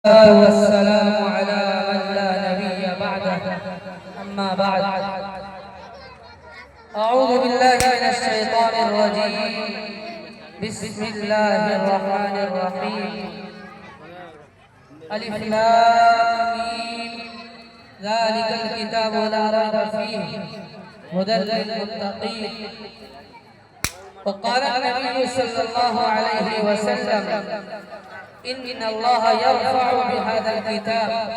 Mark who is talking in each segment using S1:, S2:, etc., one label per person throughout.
S1: والسلام على من لا نبي بعده أما بعد أعوذ بالله من الشيطان الرجيم بسم الله الرحمن الرحيم ألف لام ميم ذلك الكتاب لا ريب فيه هدى للمتقين وقال النبي صلى الله عليه وسلم إن الله يرفع بهذا الكتاب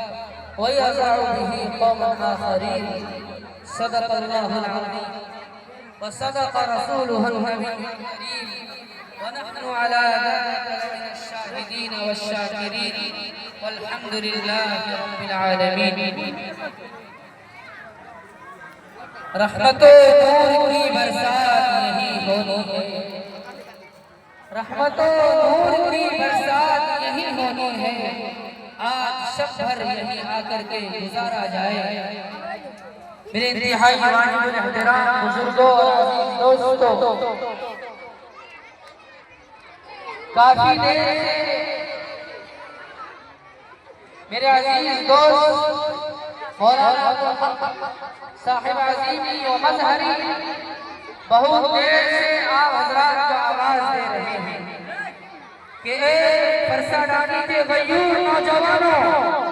S1: ويضع به قوما آخرين صدق الله العظيم وصدق رسوله النبي الكريم ونحن على ذلك من الشاهدين والشاكرين والحمد لله رب العالمين رحمت و نور کی برسات یہی ہونی ہے رحمت و نور کی برسات یہی ہونی ہے آج شب بھر یہی آ کر کے گزارا جائے میرے انتہائی واجب الاحترام بزرگوں اور عزیز دوستوں کافی دیر سے میرے عزیز دوست مولانا صاحب عظیمی و مظہری بہت دیر سے آپ حضرات کو آواز دے رہے ہیں کہ اے پرسا ڈانی کے غیور نوجوانوں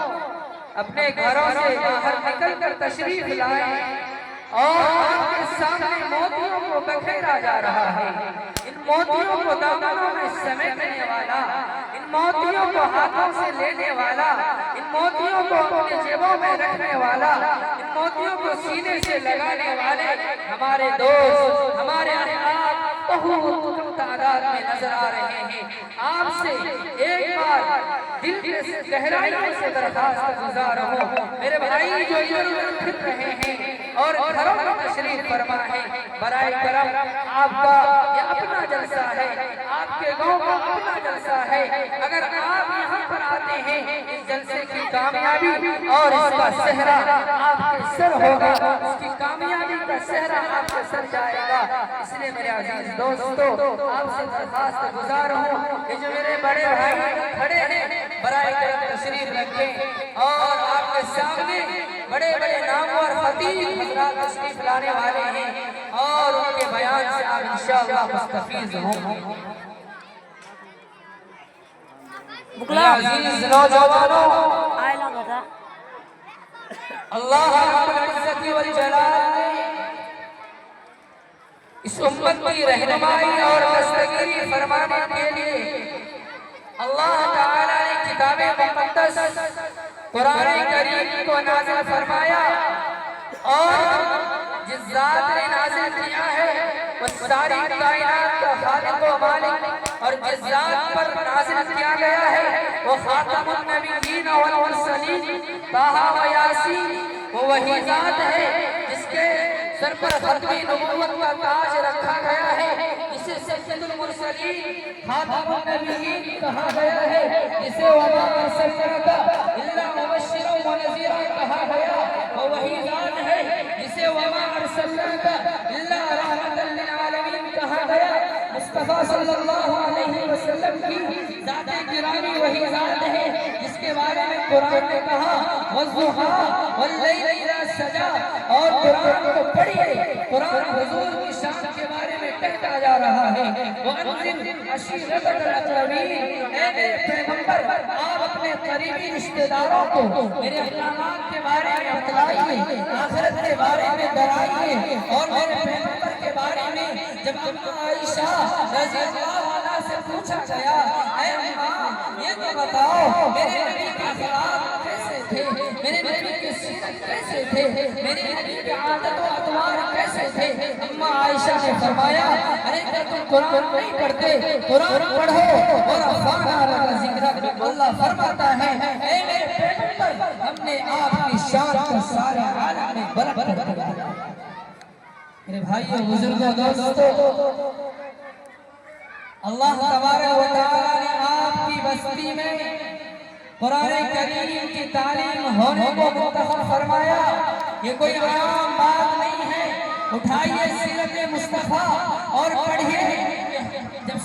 S1: اپنے گھروں سے باہر نکل کر تشریف لائیں اور آپ کے سامنے موتیوں کو بکھیرا جا رہا ہے ان موتیوں کو دامنوں میں سمیٹنے والا ان موتیوں کو ہاتھوں سے لینے والا ان موتیوں کو اپنے جیبوں میں رکھنے والا ان موتیوں کو سینے سے لگانے والے ہمارے دوست ہمارے احباب بہت کم تعداد میں نظر آ رہے ہیں آپ سے ایک بار دل کے گہرائیوں سے درخواست گزار ہوں میرے بھائی جو ادھر ادھر پھر رہے ہیں اور گھروں میں تشریف فرما ہے برائے کرم آپ کا یہ اپنا جلسہ ہے آپ کے گاؤں کا اپنا جلسہ ہے اگر آپ یہاں پر آتے ہیں اس جلسے کی کامیابی اور اس کا صحرا آپ کے سر ہوگا اس کی کامیابی کا صحرا آپ کے سر جائے گا اس لیے میرے عزیز دوستو آپ سے درخواست گزار ہوں کہ جو میرے بڑے بھائی کھڑے ہیں برائے کرم تشریف رکھیں اور آپ کے سامنے بڑے بڑے نامور خطیب حضرات تشریف لانے والے ہیں اور ان کے بیان سے آپ انشاءاللہ مستفیض ہوں عزیز نوجوانوں اللہ رب العزت والجلال نے اس امت کی رہنمائی اور دستگیری فرمانے کے لیے اللہ تعالیٰ نے کتاب مقدس قرآن کریم کو نازل فرمایا اور جس ذات نے نازل کیا ہے وہ ساری کائنات کا خالق و مالک اور جس ذات پر نازل کیا گیا ہے وہ خاتم النبیین والمرسلین طٰہٰ و یاسین وہ وہی ذات ہے جس کے سر پر ختم نبوت کا تاج رکھا گیا ہے جسے سید المرسلین خاتم النبیین کہا گیا ہے جسے وما ارسلناک الا مبشرا ونذیرا کہا گیا وہ وہی ذات ہے جسے وما ارسلناک الا رحمۃ للعالمین کہا گیا مصطفیٰ صلی اللہ علیہ وسلم کی ذات گرامی وہی ذات ہے جس کے بارے میں قرآن نے کہا والضحیٰ واللیل اذا سجا اور قرآن کو پڑھیے قرآن حضور کی شان کے بارے میں کہتا جا رہا ہے وَأَنذِرْ عَشِيرَتَكَ الْأَقْرَبِينَ اے میرے پیغمبر آپ اپنے قریبی رشتہ داروں کو میرے احکامات کے بارے میں بتلائیے آخرت کے بارے میں ڈرائیے اور میرے پیغمبر کے بارے میں جب اماں عائشہ رضی اللہ عنہا سے پوچھا گیا اے اماں یہ تو بتاؤ میرے نبی کے اخلاق کیسے تھے میرے نبی کے سیرت کیسے تھے میرے نبی کے عادت و اطوار کیسے تھے اماں عائشہ نے فرمایا ارے کیا تم قرآن نہیں پڑھتے قرآن پڑھو اور افانا لگا ذکر اللہ فرماتا ہے اے میرے پیغمبر ہم نے آپ کی شان کو سارے عالم میں بلند کر دیا میرے بھائیو بزرگوں دوستو اللہ تبارک و تعالی نے آپ کی بستی میں قرآن کریم کی تعلیم ہونے کو منتخب فرمایا یہ کوئی عام بات نہیں ہے اٹھائیے سیرت مصطفیٰ اور پڑھیے جب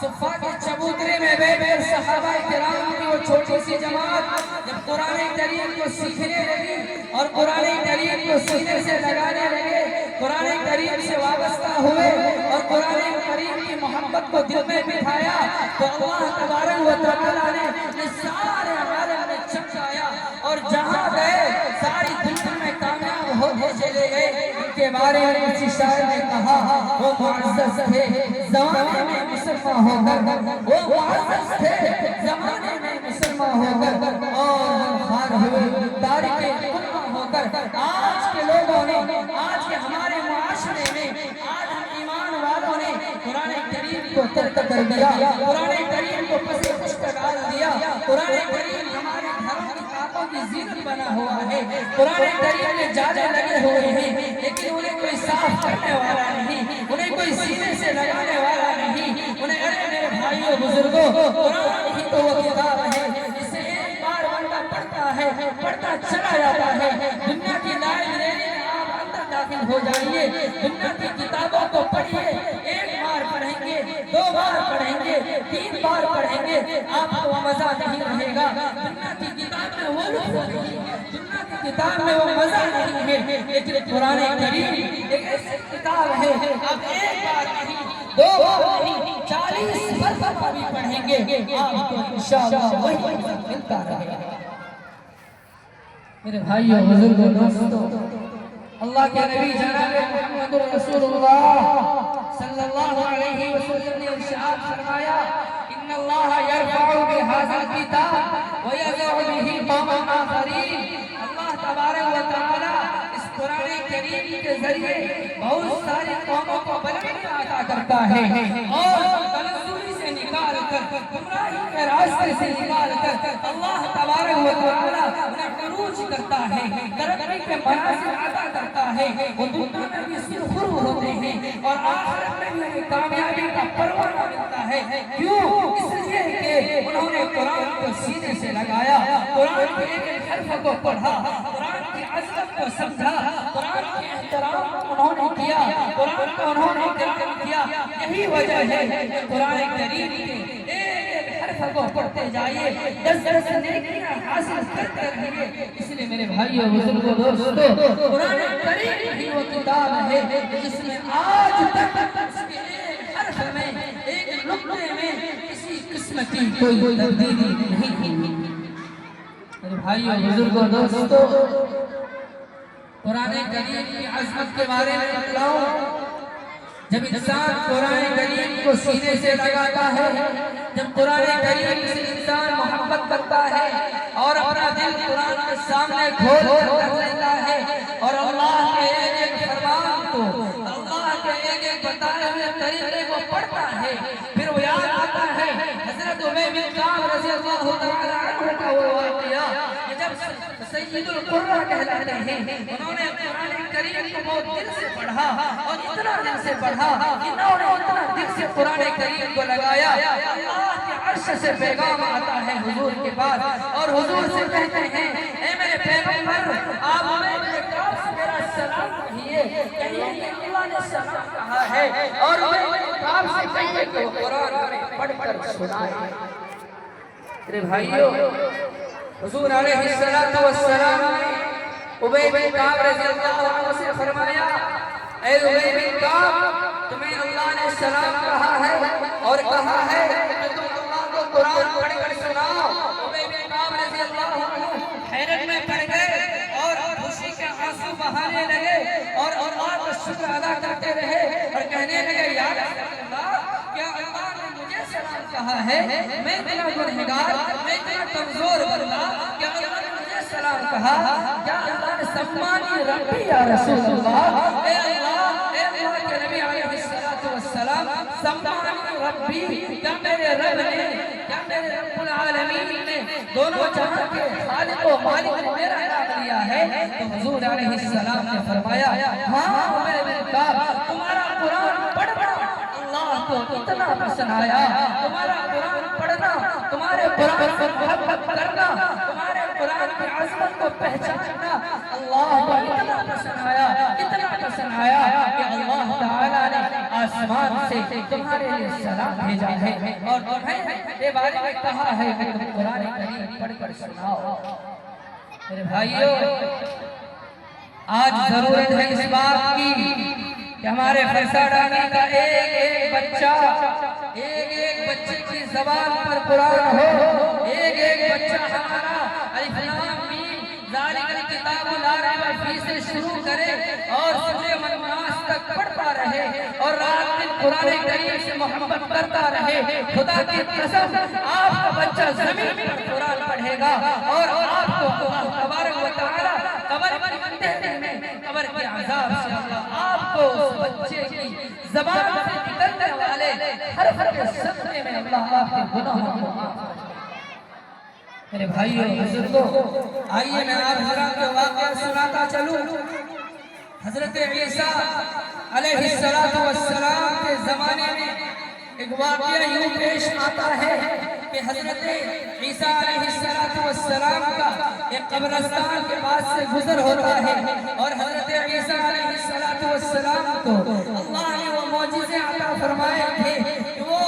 S1: صفا کے چبوترے میں بیٹھ کر صحابہ کرام کی وہ چھوٹی سی جماعت جب قرآن کریم کو سیکھنے لگی اور قرآن کریم کو سینے سے لگانے لگے، قرآن کریم سے وابستہ ہوئے اور قرآن کریم کی محبت کو دل میں بٹھایا، تو اللہ تبارک و تعالیٰ نے سارے عالم میں چمکایا اور جہاں گئے ساری دنیا میں کامیاب ہوتے چلے گئے۔ ان کے بارے میں کسی شاعر نے کہا وہ معزز تھے زمانے میں مسلمان ہو کر، وہ معزز تھے زمانے میں مسلمان ہو کر، اور خار ہوئے تاریخ امہ ہو کر۔ آج کے لوگوں نے، آج کے ہمارے معاشرے میں، آج ہم ایمان والوں نے قرآن کریم کو ترک کر دیا، قرآن کریم کو پس پشت ڈال دیا۔ قرآن کریم ہمارے گھروں کی کعبوں کی زینت بنا ہوا ہے، قرآن کریم میں جالے لگے ہوئے ہیں، لیکن انہیں کوئی صاف کرنے والا نہیں، انہیں کوئی سینے سے لگانے والا نہیں۔ انہیں ارے میرے بھائیوں بزرگوں، قرآن ہی تو وہ کتاب ہے جسے ایک بار بندہ پڑھتا ہے، پڑھتا چلا جاتا ہے۔ دنیا کی لائبریری میں آپ اندر داخل ہو جائیے، دنیا کی کتابوں کو پڑھیے، ایک بار پڑھیں گے، دو بار پڑھیں گے، تین بار پڑھیں گے، آپ کو وہ مزہ نہیں رہے گا۔ دنیا کی کتاب میں وہ لطف نہیں ہے، دنیا کی کتاب میں وہ مزہ نہیں ہے، لیکن قرآن کریم ایک ایسی کتاب ہے، آپ ایک بار نہیں، دو بار نہیں، 40 مرتبہ بھی پڑھیں گے، آپ کو انشاءاللہ وہی مزہ ملتا رہے گا۔ میرے بھائیوں بزرگوں دوستوں، اللہ کے نبی جناب محمد رسول اللہ صلی اللہ علیہ وسلم نے ارشاد فرمایا ان اللہ یرفع بہذا الکتاب ویضع بہ قوما آخرین۔ اللہ تبارک و تعالی اس قرآن کریم کے ذریعے بہت ساری قوموں کو بلندی عطا کرتا ہے اور تنزلی سے نکال کر، گمراہی کے راستے سے نکال کر اللہ تبارک و تعالی انہیں عروج کرتا ہے، ترقی کے منازل عطا کرتا ہے۔ وہ دنیا میں بھی سرخرو ہوتے ہیں اور آخرت میں بھی انہیں کامیابی کا پروانہ ملتا ہے۔ کیوں؟ اس لیے کہ انہوں نے قرآن کو سینے سے لگایا، قرآن کے ایک ایک حرف کو پڑھا، قرآن کی عظمت کو سمجھا، قرآن کے احترام کو انہوں نے کیا، قرآن کو انہوں نے احترام کیا۔ یہی وجہ ہے کہ قرآن کریم کے ایک ایک حرف کو پڑھتے جائیے، 10 نیکیاں حاصل کرتے رہیے۔ اس لیے میرے بھائیوں بزرگوں دوستوں، قرآن کریم ہی وہ کتاب ہے جس میں آج تک اس کے ایک حرف میں، ایک نقطے میں کسی قسم کی کوئی تبدیلی نہیں ہوئی۔ میرے بھائیوں بزرگوں دوستوں، قرآن کریم کی عظمت کے بارے میں بتلاؤں۔ جب انسان قرآن کریم کو سینے سے لگاتا ہے، جب قرآن کریم سے انسان محبت کرتا ہے اور اپنا دل قرآن کے سامنے کھول کر لیتا ہے اور اللہ کے ایک ایک فرمان کو، اللہ کے ایک ایک بتائے ہوئے طریقے کو پڑھتا ہے، پھر وہ یاد آتا ہے حضرت ابی بن کعب رضی اللہ تعالی عنہ کا وہ واقعہ کہ جب سید القرآن کہلاتے ہیں، انہوں نے قرآن کریم کو بہت دل سے پڑھا اور اتنا دل سے پڑھا، انہوں نے اتنا دل سے قرآن کریم کو لگایا، اللہ کے عرش سے پیغام آتا ہے حضور کے پاس اور حضور سے کہتے ہیں اے میرے پیغمبر آپ میرے کعب سے میرا سلام کہیے، کہیے کہ اللہ نے سلام کہا ہے اور میرے کعب سے کہیے کہ وہ قرآن میں پڑھ کر سنائے۔ میرے بھائیوں، حضور علیہ السلام نے ابی بن کعب رضی اللہ عنہ سے فرمایا اے ابی بن کعب تمہیں اللہ نے سلام کہا ہے اور کہا ہے کہ تم اللہ کو قرآن پڑھ کر سناؤ۔ ابی بن کعب رضی اللہ عنہ حیرت میں پڑ گئے اور خوشی کے آنسو بہانے لگے اور اللہ کا شکر ادا کرتے رہے اور کہنے لگے یا رسول اللہ کیا اللہ نے مجھے سلام کہا ہے؟ میں اتنا گنہگار، میں اتنا کمزور بندہ، کیا اللہ نے مجھے سلام کہا؟ کیا اللہ نے سمانی ربی یا رسول اللہ، اے اللہ کے نبی علیہ السلام سمانی ربی، کیا میرے رب نے، کیا میرے رب العالمین نے، دونوں جہاں کے خالق و مالک نے میرا نام لیا ہے؟ تو حضور علیہ السلام نے فرمایا ہاں میں نے کہا تمہارا قرآن پڑھنا اللہ کو اتنا پسند آیا، تمہارا قرآن پڑھنا، تمہارے قرآن پر محبت کرنا، تمہارے قرآن قرآن کی عظمت کو پہچاننا اللہ کو اتنا پسند آیا کہ اللہ تعالیٰ نے آسمان سے تمہارے لیے سلام بھیجا ہے اور تمہیں یہ بارے میں کہا ہے کہ تم قرآن کریم پڑھ کر سناؤ۔ میرے بھائیو، آج ضرورت ہے اس بات کی کہ ہمارے فرسہ ڈانی کا ایک بچے کی زبان پر قرآن ہو، ایک بچہ ہمارا الف لام میم ذالک الکتاب لا ریب فیہ سے شروع کرے اور سورہ الناس تک پڑھتا رہے اور رات دن قرآن کریم سے محبت کرتا رہے۔ خدا کی قسم آپ کا بچہ زمین پر قرآن پڑھے گا اور آپ کو اللہ تبارک و تعالی قبر کی اندھیرے میں قبر کے عذاب سے اللہ آپ کو اس بچے کی زبان سے نکلنے والے حرف کے صدقے میں اللہ آپ کے گناہوں کو معاف کرے۔ میرے بھائیو بزرگوں، آئیے میں آپ حضرات کو واقعہ سناتا چلوں۔ حضرت عیسیٰ علیہ السلام کے زمانے میں ایک واقعہ یوں پیش آتا ہے کہ حضرت عیسیٰ علیہ السلام کا ایک قبرستان کے پاس سے گزر ہوتا ہے اور حضرت عیسیٰ علیہ السلام کو اللہ نے وہ معجزے عطا فرمائے تھے کہ وہ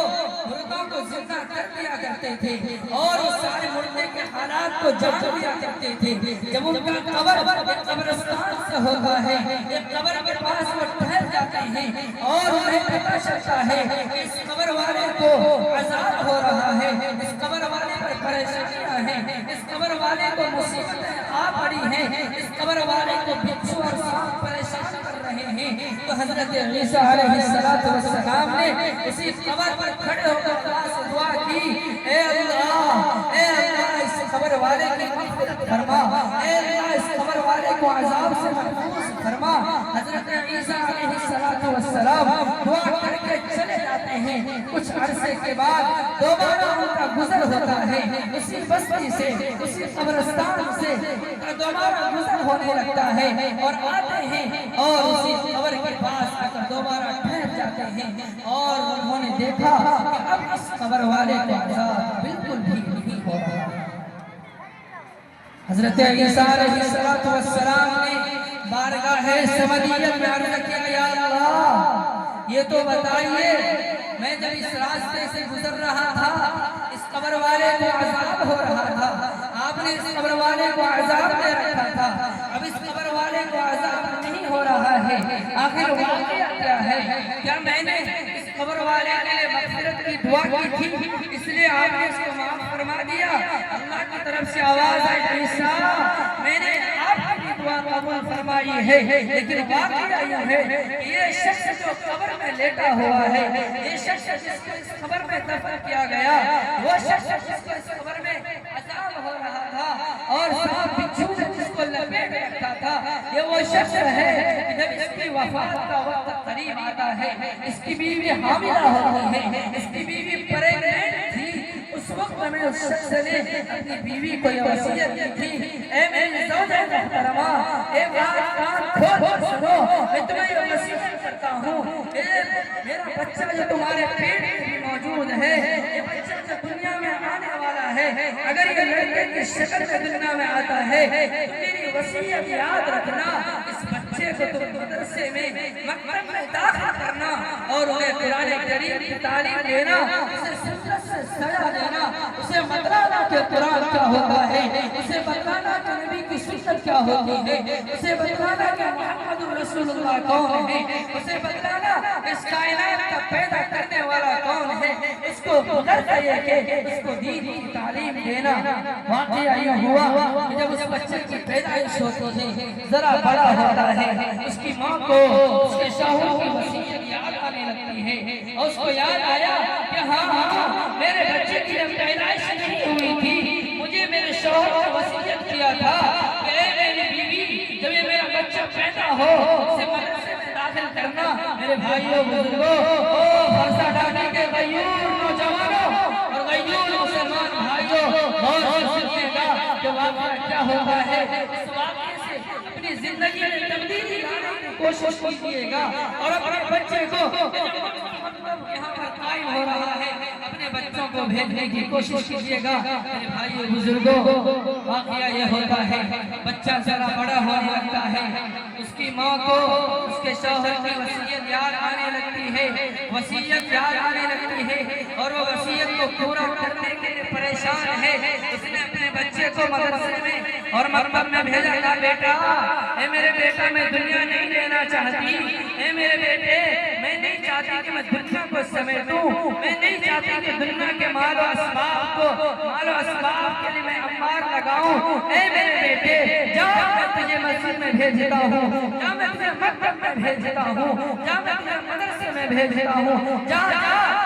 S1: مردوں کو زندہ کر دیا کرتے تھے اور اس سارے مردے کے حالات کو جمع دیا کرتے تھے۔ جب ان کا قبر ایک قبرستان سے ہوتا ہے، ایک قبر کے پاس وہ ٹھہر جاتے ہیں اور انہیں پتہ چلتا ہے کہ اس قبر والے کو عذاب ہو رہا ہے، اس قبر والے پر پریشانیاں ہیں، اس قبر والے کو مصیبتیں آ پڑی ہیں، اس قبر والے کو بچھو اور سانپ پریشان کر رہے ہیں۔ تو حضرت عیسیٰ علیہ السلام نے اسی قبر پر کھڑے ہو کر اللہ سے دعا کی، اے اللہ اس قبر والے کی مغفرت فرما، اے اللہ اس قبر والے کو عذاب سے محفوظ فرما۔ حضرت عیسیٰ علیہ السلام دعا کر کے چلے جاتے ہیں۔ کچھ عرصے کے بعد دوبارہ ان کا گزر ہوتا ہے، اسی بستی سے اسی قبرستان سے دوبارہ گزر ہونے لگتا ہے اور آتے ہیں اور اسی قبر کے پاس آ کر دوبارہ ٹھہر جاتے ہیں اور انہوں نے دیکھا کہ اب اس قبر والے کو عذاب بالکل بھی نہیں ہو رہا۔ حضرت عیسیٰ علیہ السلام نے بارگاہ سمدیت میں عرض کیا، یا اللہ یہ تو بتائیے میں جب اس راستے سے گزر رہا تھا اس قبر والے کو عذاب ہو رہا تھا، آپ نے اس قبر والے کو عذاب دے رکھا تھا، اب اس قبر والے کو عذاب نہیں ہو رہا ہے، آخر واقعہ کیا ہے؟ کیا میں نے اس قبر والے کے لیے مغفرت کی دعا کی تھی اس لیے آپ نے اس کو معاف فرما دیا؟ اللہ کی طرف سے آواز آئی، عیسیٰ میں نے آپ کی دعا قبول فرمائی ہے، لیکن واقعہ یہ ہے کہ یہ شخص جو قبر میں لیٹا ہوا ہے، یہ شخص جس کو اس قبر میں دفن کیا گیا، وہ شخص جس کو اس قبر میں عذاب ہو رہا تھا اور سانپ بچھو نے جس کو لپیٹ رکھا تھا، یہ وہ شخص ہے جب اس کی وفات کا وقت قریب آتا ہے، اس کی بیوی حاملہ ہوتی ہے، اس کی بیوی پریگننٹ تھی، اس وقت میں اس شخص نے اپنی بیوی کو یہ وصیت کی تھی، اے میری زوجہ محترمہ، اے بات کان کھول کر سنو، میں تمہیں یہ وصیت کرتا ہوں، میرا بچہ جو تمہارے پیٹ میں بھی موجود ہے، یہ بچہ جو دنیا میں آنے والا ہے، اگر یہ لڑکے کی شکل میں دنیا میں آتا ہے تو میری وصیت یاد رکھنا، اس بچے کو تم مدرسے میں مکتب میں داخل کرنا اور انہیں قرآن کریم کی تعلیم دینا، اسے سنت سے سجا دینا، اسے بتلانا کہ قرآن کیا ہوتا ہے، اسے بتلانا کہ نبی کی سنت کیا ہوتی ہے، اسے بتلانا کہ محمد رسول اللہ کون ہے، اسے بتلانا اس کائنات کا پیدا کرنے والا کون ہے، اس کو غرض یہ کہ اس کو دین کی تعلیم دینا۔ واقعہ یہ ہوا کہ جب اس بچے کی پیدائش ہوتی ہے، ذرا بڑا ہوتا ہے، اس کی ماں کو اس کے شوہر کی وصیت یاد آنے لگتی ہے اور اس کو یاد آیا کہ ہاں میرے بچے کی جب پیدائش نہیں ہوئی تھی، مجھے میرے شوہر نے وصیت کیا تھا کہ اے میری بیوی جب یہ میرا بچہ پیدا ہو اسے مدرسے میں داخل کرنا۔ میرے بھائیوں بزرگوں، فرسہ ڈانی کے غیور نوجوانوں اور غیور مسلمان بھائیوں، غور سے سنیے گا کہ واقعہ کیا ہوتا ہے، اس واقعے سے اپنی زندگی میں تبدیلی لانے کی کوشش کیجیے گا اور اپنے بچے کو یہاں پر قائم ہو رہا ہے اپنے بچوں کو بھیجنے کی کوشش کیجیے گا۔ میرے بھائیوں بزرگوں، واقعہ یہ ہوتا ہے بچہ ذرا بڑا ہونے لگتا ہے، اس کی ماں کو اس کے شوہر کی وصیت یاد آنے لگتی ہے، وصیت یاد آنے لگتی ہے اور وہ وصیت کو پورا کرنے کے لیے پریشان ہے۔ اس نے اپنے بچے کو مدرسے میں اور مکتب میں بھیجا تھا، بیٹا اے میرے بیٹا میں دنیا نہیں لینا چاہتی، اے میرے بیٹے میں نہیں چاہتی کہ میں دنیا کو سمیٹوں، میں نہیں چاہتی کہ دنیا کے مال و اسباب کے لیے میں امار لگاؤں۔ اے میرے بیٹے جا میں تجھے مسجد میں بھیجتا ہوں، جا میں تجھے مکتب میں بھیجتا ہوں، جا میں تجھے مدرسے میں بھیجتا ہوں، جا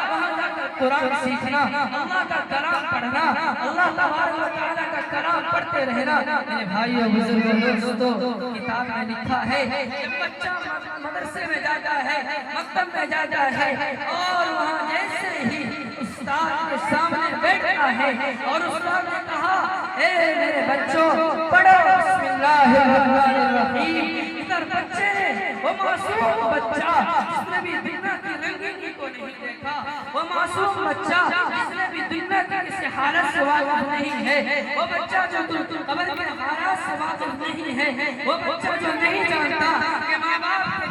S1: وہاں جا کر قرآن سیکھنا، اللہ کا کلام پڑھنا، اللہ تبارک و تعالیٰ کا کلام پڑھتے رہنا۔ میرے بھائیو بزرگوں دوستو کتاب میں لکھا ہے کہ بچہ مدرسے میں جاتا ہے، مکتب میں جاتا ہے اور وہاں جیسے ہی استاد کے سامنے بیٹھتا ہے اور استاد نے کہا اے میرے بچوں پڑھو بسم اللہ الرحمن الرحیم، ادھر بچے وہ معصوم بچہ جس نے بھی دنیا کی رنگینی کو نہیں دیکھا، وہ معصوم بچہ جس نے بھی دنیا کی کسی حالت سے واقف نہیں ہے، وہ بچہ جو قبر کے حالات سے واقف نہیں ہے، وہ بچہ جو نہیں جانتا کہ ماں باپ کے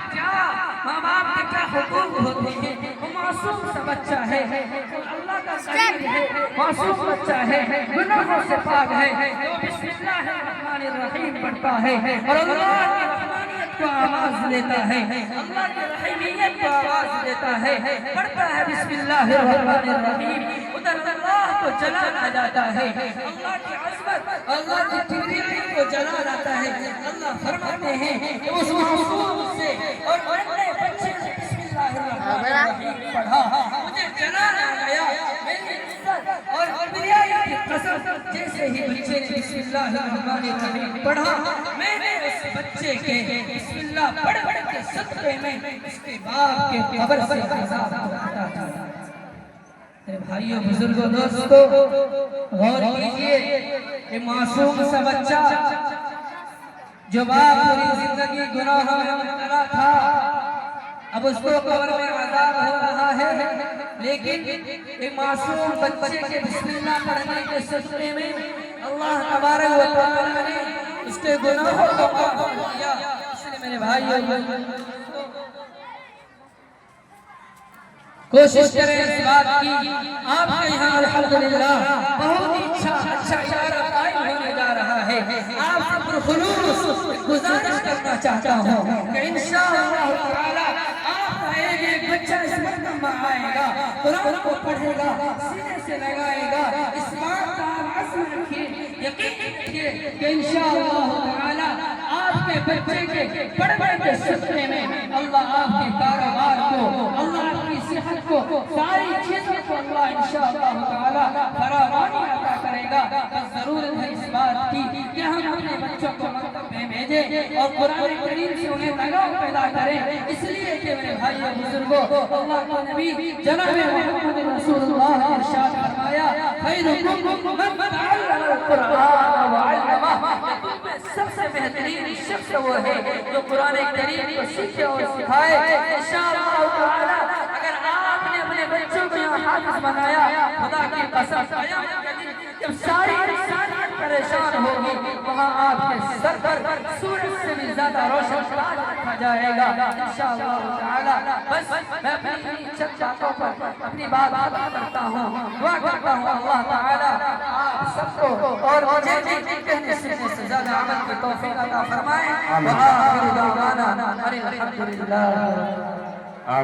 S1: کیا حقوق ہوتے ہیں، وہ معصوم سا بچہ ہے، اللہ کا قریب ہے، معصوم بچہ ہے، گناہوں سے پاک ہے، وہ بسم اللہ الرحمن الرحیم پڑھتا ہے اور اللہ کی رحمانیت کو آواز دیتا ہے، اللہ کی رحیمیت کو آواز دیتا ہے، پڑھتا ہے بسم اللہ الرحمن الرحیم، ادھر اللہ کو جلانا جاتا ہے، اللہ کی عظمت اللہ کی کبریائی کو جلانا جاتا ہے۔ اللہ فرماتے ہیں کہ اس معصوم سے اور بڑے بچے سے بسم اللہ الرحمن الرحیم پڑھا، مجھے جلانا گیا، میری عزت اور کبریائی کی قسم، جیسے ہی بچے نے بسم اللہ الرحمن الرحیم پڑھا میں نے اس بچے کے بسم اللہ پڑھ کے صدقے میں اس کے باپ کے قبر سے عذاب کو ہٹا دیا۔ میرے بھائیو بزرگوں دوستو غور کیجئے کہ معصوم سا بچہ جو باپ پوری زندگی گناہوں میں مبتلا تھا، اب اس کو قبر میں عذاب ہو رہا ہے، لیکن ایک معصوم بچے کے بسم اللہ پڑھنے کے صدقے میں اللہ تبارک و تعالیٰ نے اس کے گناہوں کو معاف کر دیا۔ اس لیے میرے بھائیو کوشش کریں اس بات کی، آپ کے یہاں الحمدللہ بہت ہی اچھا اشارہ قائم ہونے جا رہا ہے۔ آپ سے پرخلوص گزارش کرنا چاہتا ہوں کہ انشاءاللہ تعالی آپ کا ایک بچہ اس مکتب میں آئے گا، قرآن کو پڑھے گا، سینے سے لگائے گا، اس بات کا عزم رکھیے، یقین رکھیے کہ انشاءاللہ تعالی آپ کے بچے کے پڑھنے کے صدقے میں اللہ آپ کے کاروبار کو، اللہ آپ کی صحت کو، ساری چیزوں کو اللہ انشاءاللہ تعالی فراوانی عطا کرے گا۔ بس ضرورت ہے اس بات کی کہ ہم اپنے بچوں کو مکتب میں بھیجیں اور قرآن کریم سے انہیں لگاؤ پیدا کریں، اس لیے کہ میرے بھائیو بزرگوں اللہ کا نبی جناب محمد رسول اللہ نے ارشاد فرمایا خیرکم من تعلم القرآن وعلمہ، تم میں سب سے بہترین شخص وہ ہے جو قرآن کریم کو سیکھے اور سکھائے۔ انشاءاللہ تعالی اگر آپ نے اپنے بچوں کو یہاں حافظ بنایا، خدا کی قسم قیامت کے دن جب ساری انسانیت پریشان ہوگی وہاں آپ کے سر پر سورج سے بھی زیادہ روشن تاج رکھا جائے گا انشاءاللہ تعالی۔ بس میں اپنی چند باتوں پر اپنی بات کرتا ہوں، دعا کرتا ہوں اللہ تعالی آپ سب کو اور مجھے بھی کہنے سننے سے زیادہ عمل کی توفیق عطا فرمائے۔ وآخر دعوانا الحمدللہ۔